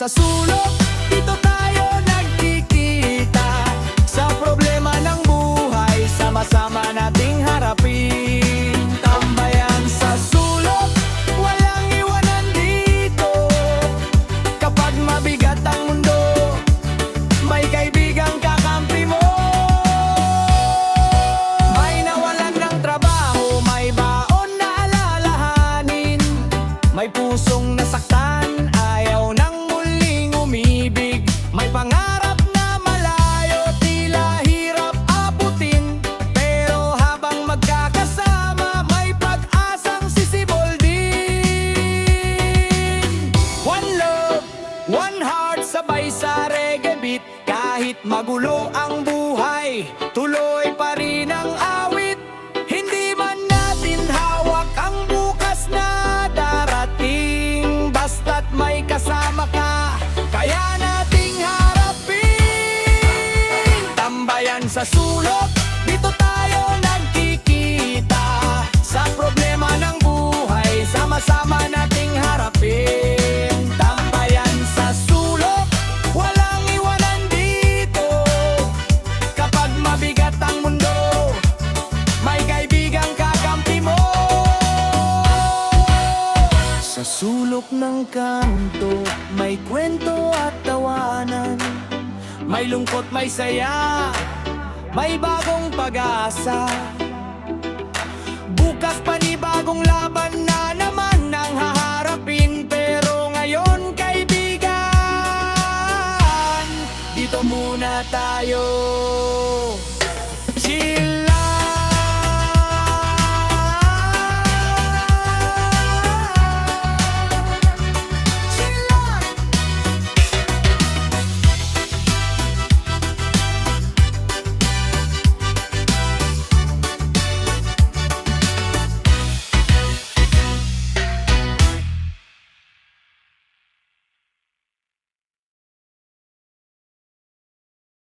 sa sulok, dito tayo nagkikita. Sa problema ng buhay, sama-sama nating harapin. Tambayan sa sulok, walang iwanan dito. Kapag mabigat ang mundo, may kaibigang kakampi mo. May nawalan ng trabaho, may baon na alalahanin. May pusong nasaktan, ayaw nang muling umibig. May pangarap na malayo, tila hirap abutin. Pero habang magkakasama, may pag-asang sisibol din. One love, one heart, sabay sa reggae beat. Kahit magulo ang buhay, tuloy pa rin ang awit. Hindi man natin hawak ang bukas na darating. Basta't may kasama ka, kaya nating harapin. Tambayan sa sulok, dito tayo nagkikita. Sa problema ng buhay, sama-sama nating harapin. Tambayan sa sulok, walang iwanan dito. Kapag mabigat ang mundo, may kaibigang kakampi mo. Sa sulok ng kanto, may kwento at tawanan. May lungkot, may saya, may bagong pag-asa. Bukas panibagong laban